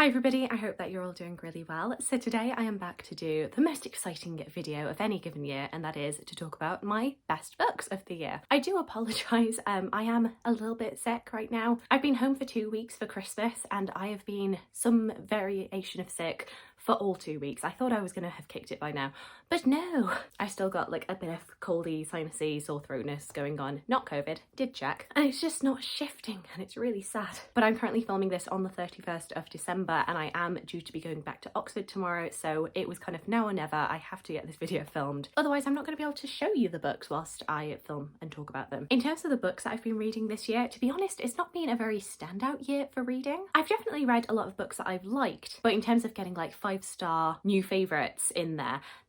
Hi everybody, I hope that you're all doing really well. So today I am back to do the most exciting video of any given year, and that is to talk about my best books of the year. I do apologise, I am a little bit sick right now. I've been home for 2 weeks for Christmas and I have been some variation of sick for all 2 weeks. I thought I was going to have kicked it by now, but no. I still got like a bit of coldy, sinusy, sore throatness going on. Not COVID, did check. And it's just not shifting and it's really sad. But I'm currently filming this on the 31st of December and I am due to be going back to Oxford tomorrow, so it was kind of now or never. I have to get this video filmed. Otherwise I'm not going to be able to show you the books whilst I film and talk about them. In terms of the books that I've been reading this year, to be honest, it's not been a very standout year for reading. I've definitely read a lot of books that I've liked, but in terms of getting like 5-star new favourites in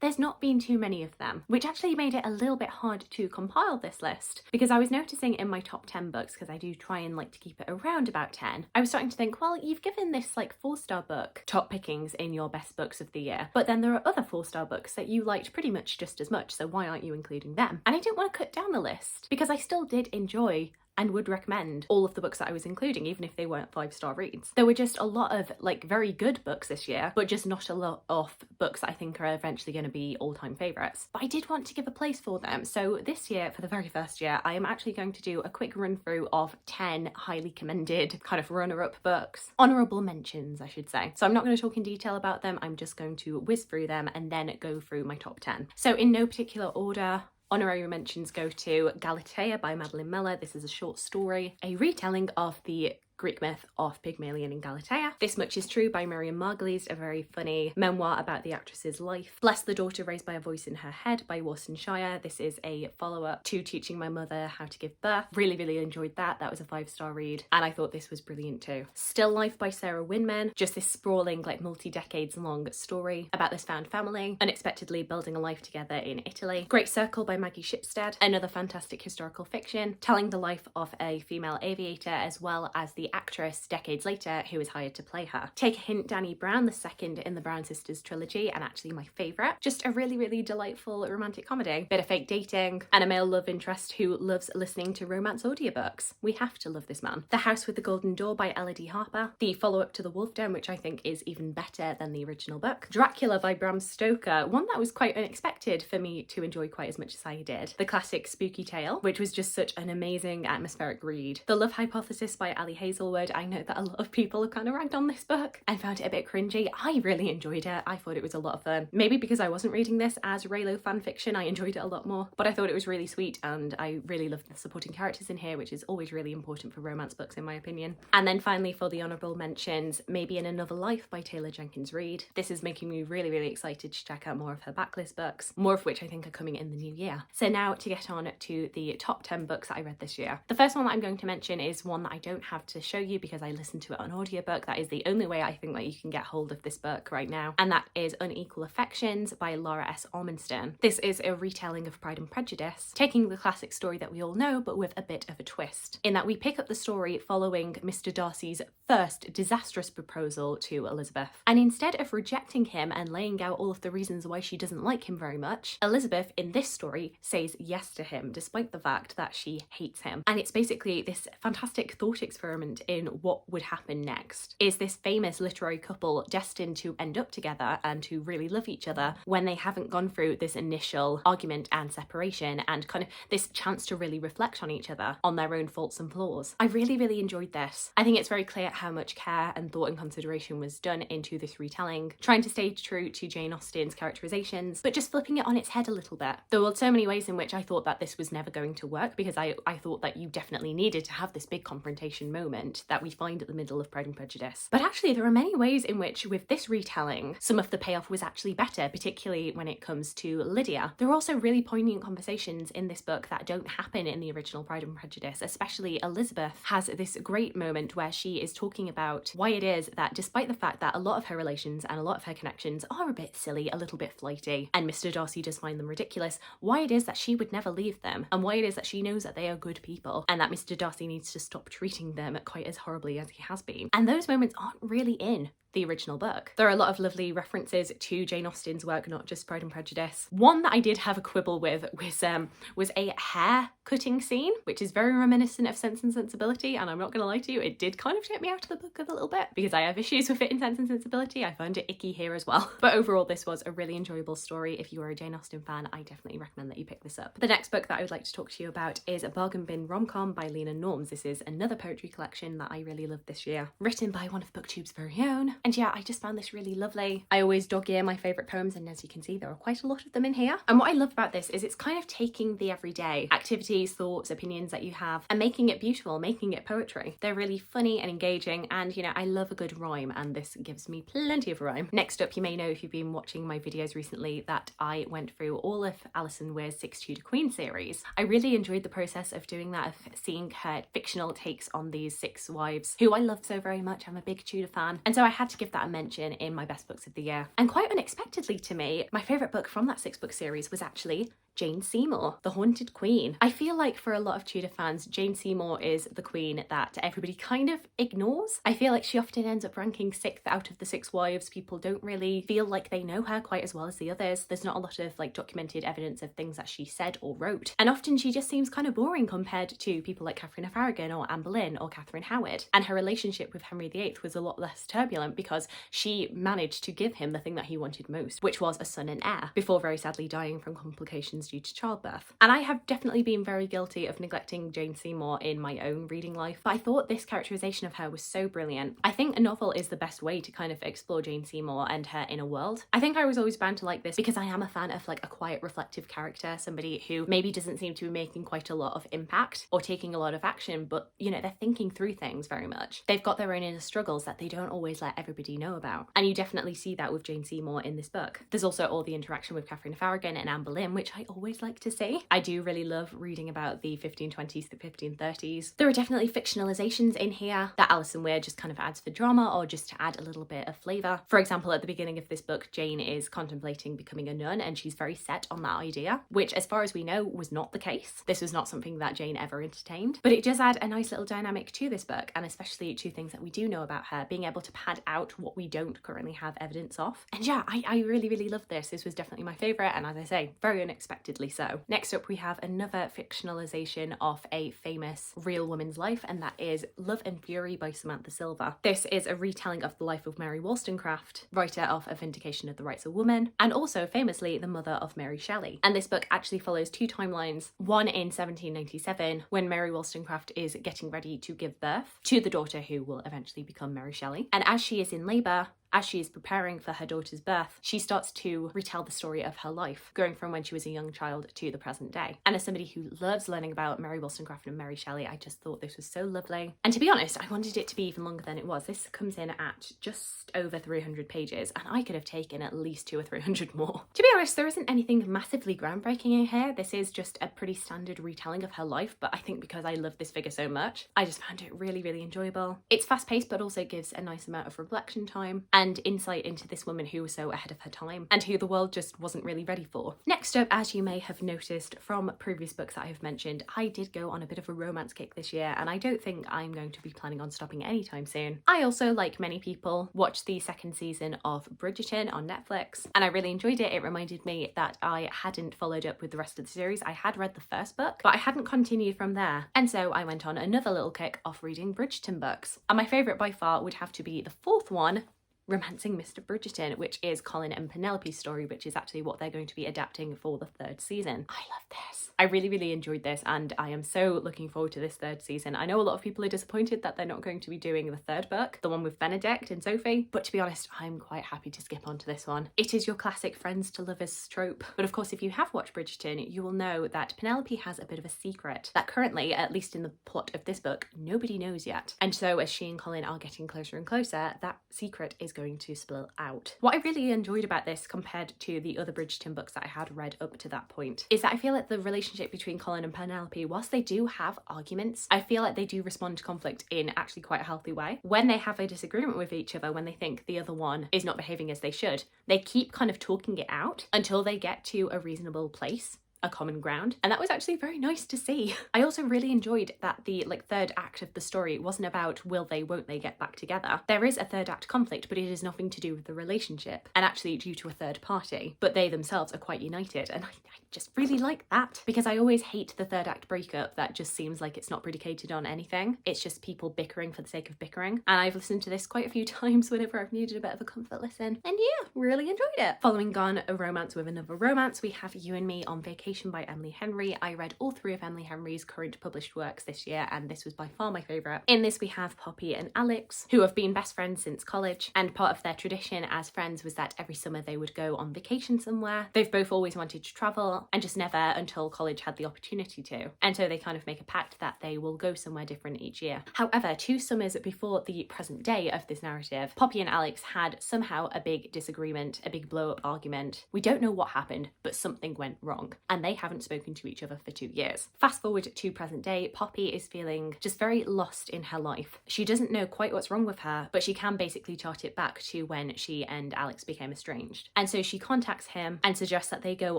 there's not been too many of them, which actually made it a little bit hard to compile this list, because I was noticing in my top 10 books, because I do try and like to keep it around about 10, I was starting to think, well, you've given this like 4-star book top pickings in your best books of the year, but then there are other 4-star books that you liked pretty much just as much, so why aren't you including them? And I didn't want to cut down the list because I still did enjoy and would recommend all of the books that I was including, even if they weren't 5-star reads. There were just a lot of like very good books this year, but just not a lot of books that I think are eventually going to be all-time favourites. But I did want to give a place for them. So this year, for the very first year, I am actually going to do a quick run through of 10 highly commended kind of runner-up books. Honourable mentions, I should say. So I'm not going to talk in detail about them. I'm just going to whiz through them and then go through my top 10. So in no particular order, honorary mentions go to Galatea by Madeline. This is a short story, a retelling of the Greek myth of Pygmalion in Galatea. This Much Is True by Miriam, Margolyes, a very funny memoir about the actress's life. Bless the Daughter Raised by a Voice in Her Head by Warsan, Shire. This is a follow-up to Teaching My Mother How to Give Birth. Really enjoyed that. That was a 5-star read and I thought this was brilliant too. Still Life by Winman. Just this sprawling, like multi-decades long story about this found family unexpectedly building a life together in Italy. Great Circle by Maggie Shipstead. Another fantastic historical fiction telling the life of a female aviator as well as the actress decades later who is hired to play her. Take a Hint, Dani Brown, the second in the Brown Sisters trilogy and actually my favourite. Just a really delightful romantic comedy. Bit of fake dating and a male love interest who loves listening to romance audiobooks. We have to love this man. The House with the Golden Door by Elodie Harper. The follow-up to The Wolf Den, which I think is even better than the original book. Dracula by Bram Stoker, one that was quite unexpected for me to enjoy quite as much as I did. The classic spooky tale, which was just such an amazing atmospheric read. The Love Hypothesis by Hazelwood. I know that a lot of people have kind of ragged on this book and found it a bit cringy. I really enjoyed it. I thought it was a lot of fun. Maybe because I wasn't reading this as Raylo fanfiction, I enjoyed it a lot more, but I thought it was really sweet and I really loved the supporting characters in here, which is always really important for romance books in my opinion. And then finally for the honourable mentions, Maybe in Another Life by Jenkins Reid. This is making me really excited to check out more of her backlist books, more of which I think are coming in the new year. So now to get on to the top 10 books that I read this year. The first one that I'm going to mention is one that I don't have to show you because I listened to it on audiobook. That is the only way I think that you can get hold of this book right now, and that is Unequal Affections by Lara S. Ormiston. This is a retelling of Pride and Prejudice, taking the classic story that we all know but with a bit of a twist, in that we pick up the story following Mr. Darcy's first disastrous proposal to Elizabeth, and instead of rejecting him and laying out all of the reasons why she doesn't like him very much, Elizabeth in this story says yes to him despite the fact that she hates him. And it's basically this fantastic thought experiment in what would happen next. Is this famous literary couple destined to end up together and to really love each other when they haven't gone through this initial argument and separation and kind of this chance to really reflect on each other, on their own faults and flaws? I really enjoyed this. I think it's very clear how much care and thought and consideration was done into this retelling, trying to stay true to Jane Austen's characterizations but just flipping it on its head a little bit. There were so many ways in which I thought that this was never going to work, because I thought that you definitely needed to have this big confrontation moment that we find at the middle of Pride and Prejudice. But actually there are many ways in which with this retelling some of the payoff was actually better, particularly when it comes to Lydia. There are also really poignant conversations in this book that don't happen in the original Pride and Prejudice. Especially Elizabeth has this great moment where she is talking about why it is that despite the fact that a lot of her relations and a lot of her connections are a bit silly, a little bit flighty, and Mr. Darcy does find them ridiculous, why it is that she would never leave them, and why it is that she knows that they are good people and that Mr. Darcy needs to stop treating them quite as horribly as he has been. And those moments aren't really in the original book. There are a lot of lovely references to Jane Austen's work, not just Pride and Prejudice. One that I did have a quibble with was a hair cutting scene, which is very reminiscent of Sense and Sensibility, and I'm not gonna lie to you, it did kind of take me out of the book a little bit because I have issues with it in Sense and Sensibility. I found it icky here as well. But overall, this was a really enjoyable story. If you are a Jane Austen fan, I definitely recommend that you pick this up. The next book that I would like to talk to you about is A Bargain Bin Rom Com by Lena Norms. This is another poetry collection that I really loved this year, written by one of BookTube's very own. And yeah, I just found this really lovely. I always dog ear my favourite poems, and as you can see, there are quite a lot of them in here. And what I love about this is it's kind of taking the everyday activities, thoughts, opinions that you have and making it beautiful, making it poetry. They're really funny and engaging, and you know, I love a good rhyme, and this gives me plenty of rhyme. Next up, you may know if you've been watching my videos recently that I went through all of Alison Weir's 6 Tudor Queen series. I really enjoyed the process of doing that, of seeing her fictional takes on these 6 wives who I love so very much. I'm a big Tudor fan, and so I had to give that a mention in my best books of the year. And quite unexpectedly to me, my favourite book from that 6-book series was actually Jane Seymour, The Haunted Queen. I feel like for a lot of Tudor fans, Jane Seymour is the queen that everybody kind of ignores. I feel like she often ends up ranking 6th out of the 6 wives. People don't really feel like they know her quite as well as the others. There's not a lot of like documented evidence of things that she said or wrote. And often she just seems kind of boring compared to people like Catherine of Aragon or Anne Boleyn or Catherine Howard. And her relationship with Henry VIII was a lot less turbulent because she managed to give him the thing that he wanted most, which was a son and heir, before very sadly dying from complications due to childbirth. And I have definitely been very guilty of neglecting Jane Seymour in my own reading life, but I thought this characterization of her was so brilliant. I think a novel is the best way to kind of explore Jane Seymour and her inner world. I think I was always bound to like this because I am a fan of like a quiet, reflective character, somebody who maybe doesn't seem to be making quite a lot of impact or taking a lot of action, but you know, they're thinking through things very much. They've got their own inner struggles that they don't always let everybody know about. And you definitely see that with Jane Seymour in this book. There's also all the interaction with Catherine of Aragon and Anne Boleyn, which I always like to see. I do really love reading about the 1520s to 1530s. There are definitely fictionalizations in here that Alison Weir just kind of adds for drama or just to add a little bit of flavour. For example, at the beginning of this book, Jane is contemplating becoming a nun and she's very set on that idea, which as far as we know was not the case. This was not something that Jane ever entertained, but it does add a nice little dynamic to this book, and especially to things that we do know about her, being able to pad out what we don't currently have evidence of. And yeah, I really loved this. This was definitely my favourite, and as I say, very unexpectedly so. Next up, we have another fictionalization of a famous real woman's life, and that is Love and Fury by Samantha Silva. This is a retelling of the life of Mary Wollstonecraft, writer of A Vindication of the Rights of Woman, and also famously the mother of Mary Shelley. And this book actually follows 2 timelines, one in 1797 when Mary Wollstonecraft is getting ready to give birth to the daughter who will eventually become Mary Shelley, and as she is in labour, as she is preparing for her daughter's birth, she starts to retell the story of her life, going from when she was a young child to the present day. And as somebody who loves learning about Mary Wollstonecraft and Mary Shelley, I just thought this was so lovely. And to be honest, I wanted it to be even longer than it was. This comes in at just over 300 pages, and I could have taken at least 200 or 300 more. To be honest, there isn't anything massively groundbreaking in here. This is just a pretty standard retelling of her life, but I think because I love this figure so much, I just found it really enjoyable. It's fast-paced, but also gives a nice amount of reflection time and insight into this woman who was so ahead of her time and who the world just wasn't really ready for. Next up, as you may have noticed from previous books that I have mentioned, I did go on a bit of a romance kick this year, and I don't think I'm going to be planning on stopping anytime soon. I also, like many people, watched the 2nd season of Bridgerton on Netflix, and I really enjoyed it. It reminded me that I hadn't followed up with the rest of the series. I had read the first book, but I hadn't continued from there, and so I went on another little kick off reading Bridgerton books. And my favourite by far would have to be the 4th one, Romancing Mr Bridgeton, which is Colin and Penelope's story, which is actually what they're going to be adapting for the 3rd season. I love this. I really enjoyed this, and I am so looking forward to this 3rd season. I know a lot of people are disappointed that they're not going to be doing the 3rd book, the one with Benedict and Sophie, but to be honest, I'm quite happy to skip on to this one. It is your classic friends to lovers trope, but of course if you have watched Bridgerton, you will know that Penelope has a bit of a secret that currently, at least in the plot of this book, nobody knows yet. And so as she and Colin are getting closer and closer, that secret is going to spill out. What I really enjoyed about this compared to the other Bridgerton books that I had read up to that point is that I feel like the relationship between Colin and Penelope, whilst they do have arguments, I feel like they do respond to conflict in actually quite a healthy way. When they have a disagreement with each other, when they think the other one is not behaving as they should, they keep kind of talking it out until they get to a reasonable place a common ground, and that was actually very nice to see. I also really enjoyed that the third act of the story wasn't about will they, won't they get back together. There is a third act conflict, but it is nothing to do with the relationship, and actually due to a third party, but they themselves are quite united, and I just really like that, because I always hate the third act breakup that just seems like it's not predicated on anything. It's just people bickering for the sake of bickering, and I've listened to this quite a few times whenever I've needed a bit of a comfort listen, and yeah, really enjoyed it. Following on a romance with another romance, we have You and Me on Vacation by Emily Henry. I read all 3 of Emily Henry's current published works this year, and this was by far my favourite. In this we have Poppy and Alex, who have been best friends since college, and part of their tradition as friends was that every summer they would go on vacation somewhere. They've both always wanted to travel, and just never until college had the opportunity to, and so they kind of make a pact that they will go somewhere different each year. However, 2 summers before the present day of this narrative, Poppy and Alex had somehow a big disagreement, a big blow-up argument. We don't know what happened, but something went wrong, and they haven't spoken to each other for 2 years. Fast forward to present day, Poppy is feeling just very lost in her life. She doesn't know quite what's wrong with her, but she can basically chart it back to when she and Alex became estranged. And so she contacts him and suggests that they go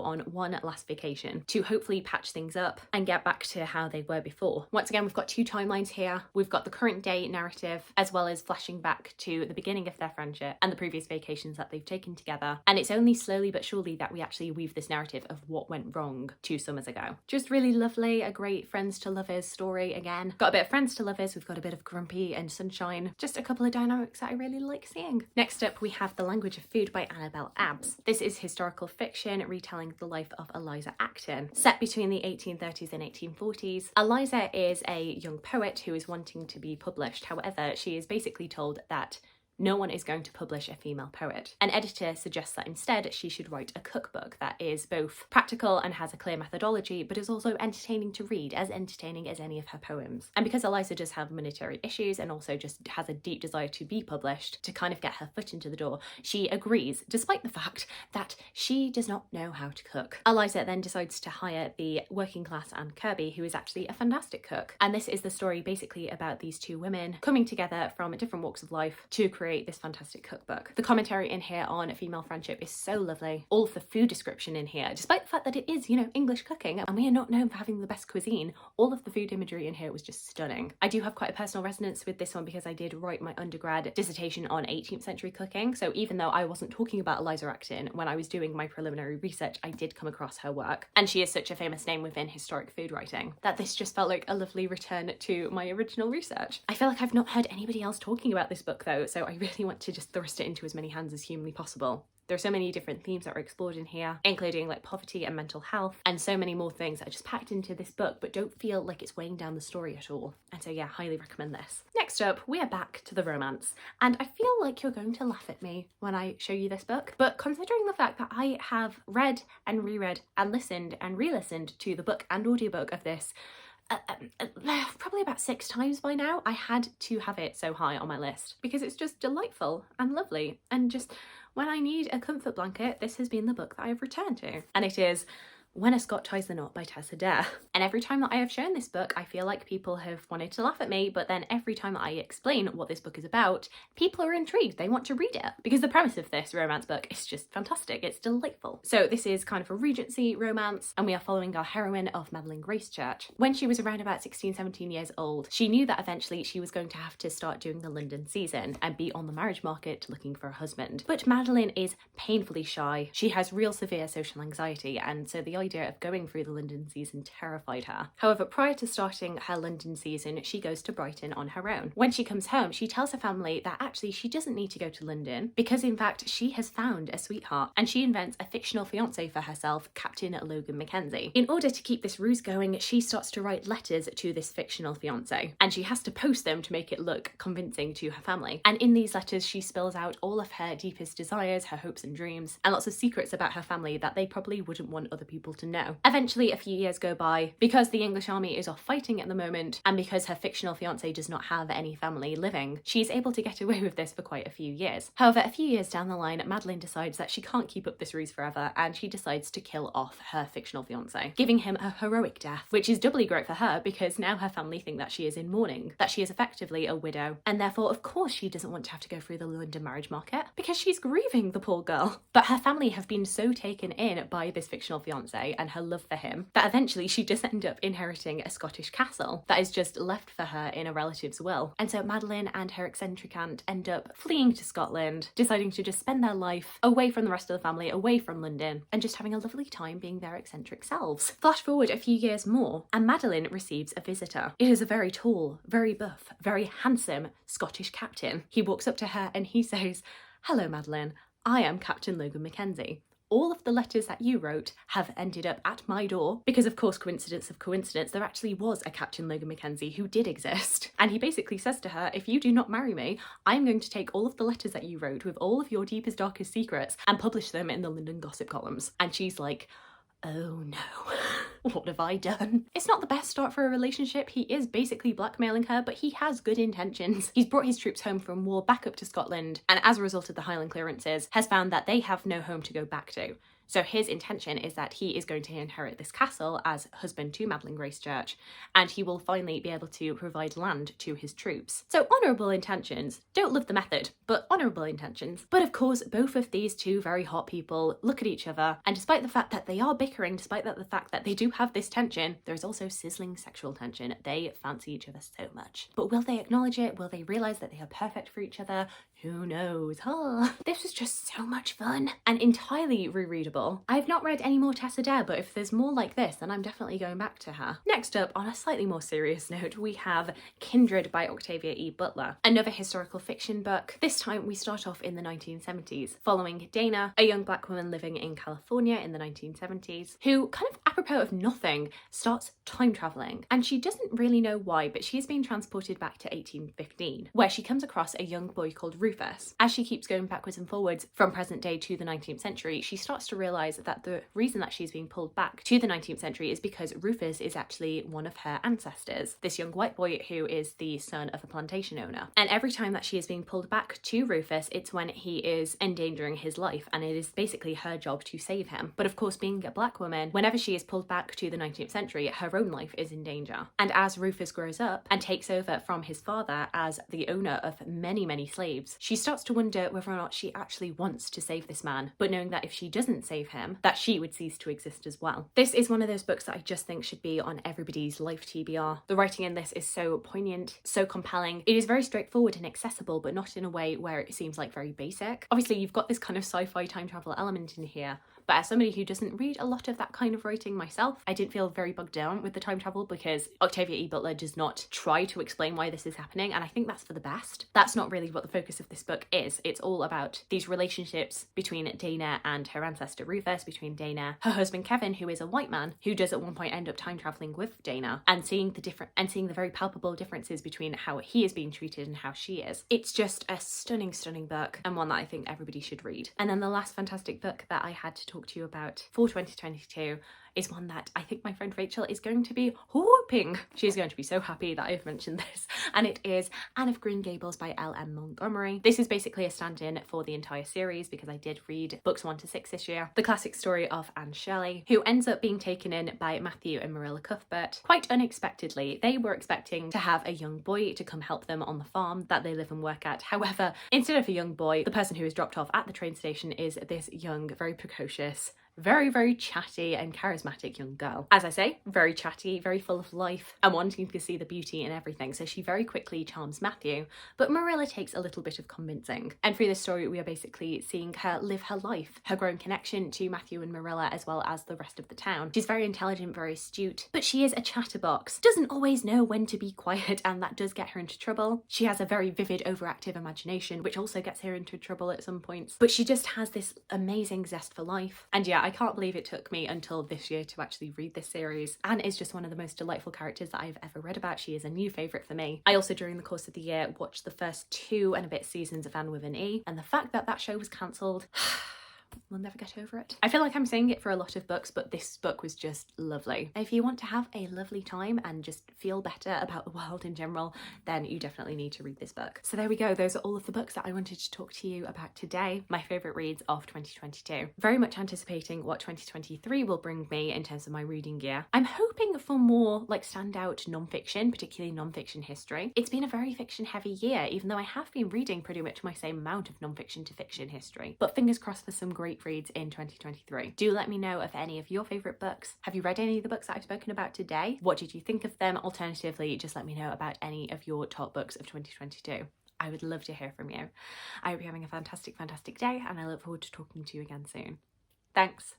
on one last vacation to hopefully patch things up and get back to how they were before. Once again, we've got 2 timelines here. We've got the current day narrative, as well as flashing back to the beginning of their friendship and the previous vacations that they've taken together. And it's only slowly but surely that we actually weave this narrative of what went wrong 2 summers ago. Just really lovely, a great friends to lovers story again. Got a bit of friends to lovers, we've got a bit of grumpy and sunshine. Just a couple of dynamics that I really like seeing. Next up, we have The Language of Food by Annabelle Abbs. This is historical fiction retelling the life of Eliza Acton, set between the 1830s and 1840s. Eliza is a young poet who is wanting to be published. However, she is basically told that no one is going to publish a female poet. An editor suggests that instead she should write a cookbook that is both practical and has a clear methodology, but is also entertaining to read, as entertaining as any of her poems. And because Eliza does have monetary issues and also just has a deep desire to be published, to kind of get her foot into the door, she agrees, despite the fact that she does not know how to cook. Eliza then decides to hire the working class Anne Kirby, who is actually a fantastic cook. And this is the story basically about these 2 women coming together from different walks of life to create this fantastic cookbook. The commentary in here on female friendship is so lovely. All of the food description in here, despite the fact that it is, you know, English cooking, and we are not known for having the best cuisine, all of the food imagery in here was just stunning. I do have quite a personal resonance with this one because I did write my undergrad dissertation on 18th century cooking, so even though I wasn't talking about Eliza Acton, when I was doing my preliminary research, I did come across her work, and she is such a famous name within historic food writing that this just felt like a lovely return to my original research. I feel like I've not heard anybody else talking about this book though, so I really want to just thrust it into as many hands as humanly possible. There are so many different themes that are explored in here, including like poverty and mental health, and so many more things that are just packed into this book but don't feel like it's weighing down the story at all. And so yeah, highly recommend this. Next up, we are back to the romance, and I feel like you're going to laugh at me when I show you this book, but considering the fact that I have read and reread and listened and re-listened to the book and audiobook of this probably about 6 times by now, I had to have it so high on my list because it's just delightful and lovely, and just when I need a comfort blanket, this has been the book that I've returned to. And it is When a Scot Ties the Knot by Tessa Dare. And every time that I have shown this book, I feel like people have wanted to laugh at me, but then every time that I explain what this book is about, people are intrigued. They want to read it because the premise of this romance book is just fantastic. It's delightful. So this is kind of a Regency romance, and we are following our heroine of Madeline Gracechurch. When she was around about 16, 17 years old, she knew that eventually she was going to have to start doing the London season and be on the marriage market looking for a husband. But Madeline is painfully shy. She has real severe social anxiety, and so the idea of going through the London season terrified her. However, prior to starting her London season, she goes to Brighton on her own. When she comes home, she tells her family that actually she doesn't need to go to London because in fact she has found a sweetheart, and she invents a fictional fiance for herself, Captain Logan Mackenzie. In order to keep this ruse going, she starts to write letters to this fictional fiance, and she has to post them to make it look convincing to her family. And in these letters, she spills out all of her deepest desires, her hopes and dreams, and lots of secrets about her family that they probably wouldn't want other people to know. Eventually, a few years go by because the English army is off fighting at the moment, and because her fictional fiance does not have any family living, she's able to get away with this for quite a few years. However, a few years down the line, Madeline decides that she can't keep up this ruse forever, and she decides to kill off her fictional fiance, giving him a heroic death, which is doubly great for her because now her family think that she is in mourning, that she is effectively a widow, and therefore of course she doesn't want to have to go through the London marriage market because she's grieving, the poor girl. But her family have been so taken in by this fictional fiance fiance and her love for him that eventually she does end up inheriting a Scottish castle that is just left for her in a relative's will. And so Madeline and her eccentric aunt end up fleeing to Scotland, deciding to just spend their life away from the rest of the family, away from London, and just having a lovely time being their eccentric selves. Flash forward a few years more, and Madeline receives a visitor. It is a very tall, very buff, very handsome Scottish captain. He walks up to her and he says, "Hello, Madeline. I am Captain Logan Mackenzie. All of the letters that you wrote have ended up at my door," because of course, coincidence of coincidence, there actually was a Captain Logan Mackenzie who did exist. And he basically says to her, if you do not marry me, I'm going to take all of the letters that you wrote with all of your deepest, darkest secrets and publish them in the London gossip columns. And she's like, oh no, what have I done? It's not the best start for a relationship. He is basically blackmailing her, but he has good intentions. He's brought his troops home from war back up to Scotland, and as a result of the Highland clearances, has found that they have no home to go back to. So his intention is that he is going to inherit this castle as husband to Madeline Gracechurch, and he will finally be able to provide land to his troops. So honourable intentions. Don't love the method, but honourable intentions. But of course, both of these two very hot people look at each other, and despite the fact that they are bickering, despite the fact that they do have this tension, there's also sizzling sexual tension. They fancy each other so much. But will they acknowledge it? Will they realise that they are perfect for each other? Who knows? This was just so much fun and entirely rereadable. I've not read any more Tessa Dare, but if there's more like this, then I'm definitely going back to her. Next up, on a slightly more serious note, we have Kindred by Octavia E. Butler, another historical fiction book. This time we start off in the 1970s, following Dana, a young black woman living in California in the 1970s, who kind of apropos of nothing starts time traveling. And she doesn't really know why, but she is being transported back to 1815, where she comes across a young boy called Rufus. As she keeps going backwards and forwards from present day to the 19th century, she starts to realise that the reason that she's being pulled back to the 19th century is because Rufus is actually one of her ancestors, this young white boy who is the son of a plantation owner. And every time that she is being pulled back to Rufus, it's when he is endangering his life, and it is basically her job to save him. But of course, being a black woman, whenever she is pulled back to the 19th century, her own life is in danger. And as Rufus grows up and takes over from his father as the owner of many, many slaves, she starts to wonder whether or not she actually wants to save this man, but knowing that if she doesn't save him, that she would cease to exist as well. This is one of those books that I just think should be on everybody's life TBR. The writing in this is so poignant, so compelling. It is very straightforward and accessible, but not in a way where it seems like very basic. Obviously, you've got this kind of sci-fi time travel element in here, but as somebody who doesn't read a lot of that kind of writing myself, I didn't feel very bogged down with the time travel because Octavia E. Butler does not try to explain why this is happening, and I think that's for the best. That's not really what the focus of this book is. It's all about these relationships between Dana and her ancestor Rufus, between Dana, her husband Kevin, who is a white man, who does at one point end up time traveling with Dana, and seeing the very palpable differences between how he is being treated and how she is. It's just a stunning, stunning book, and one that I think everybody should read. And then the last fantastic book that I had to talk to you about for 2022 is one that I think my friend Rachel is going to be whooping. She's going to be so happy that I've mentioned this, and it is Anne of Green Gables by L.M. Montgomery. This is basically a stand-in for the entire series because I did read books 1 to 6 this year. The classic story of Anne Shelley, who ends up being taken in by Matthew and Marilla Cuthbert quite unexpectedly. They were expecting to have a young boy to come help them on the farm that they live and work at. However, instead of a young boy, the person who is dropped off at the train station is this young, very precocious, very, very chatty and charismatic young girl. As I say, very chatty, very full of life and wanting to see the beauty in everything. So she very quickly charms Matthew, but Marilla takes a little bit of convincing. And through this story, we are basically seeing her live her life, her growing connection to Matthew and Marilla as well as the rest of the town. She's very intelligent, very astute, but she is a chatterbox, doesn't always know when to be quiet, and that does get her into trouble. She has a very vivid, overactive imagination, which also gets her into trouble at some points, but she just has this amazing zest for life. And yeah, I can't believe it took me until this year to actually read this series. Anne is just one of the most delightful characters that I've ever read about. She is a new favourite for me. I also, during the course of the year, watched the first 2 and a bit seasons of Anne with an E, and the fact that that show was cancelled, we'll never get over it. I feel like I'm saying it for a lot of books, but this book was just lovely. If you want to have a lovely time and just feel better about the world in general, then you definitely need to read this book. So there we go. Those are all of the books that I wanted to talk to you about today. My favourite reads of 2022. Very much anticipating what 2023 will bring me in terms of my reading year. I'm hoping for more like standout non-fiction, particularly non-fiction history. It's been a very fiction heavy year, even though I have been reading pretty much my same amount of non-fiction to fiction history. But fingers crossed for some great great reads in 2023. Do let me know of any of your favourite books. Have you read any of the books that I've spoken about today? What did you think of them? Alternatively, just let me know about any of your top books of 2022. I would love to hear from you. I hope you're having a fantastic, fantastic day, and I look forward to talking to you again soon. Thanks.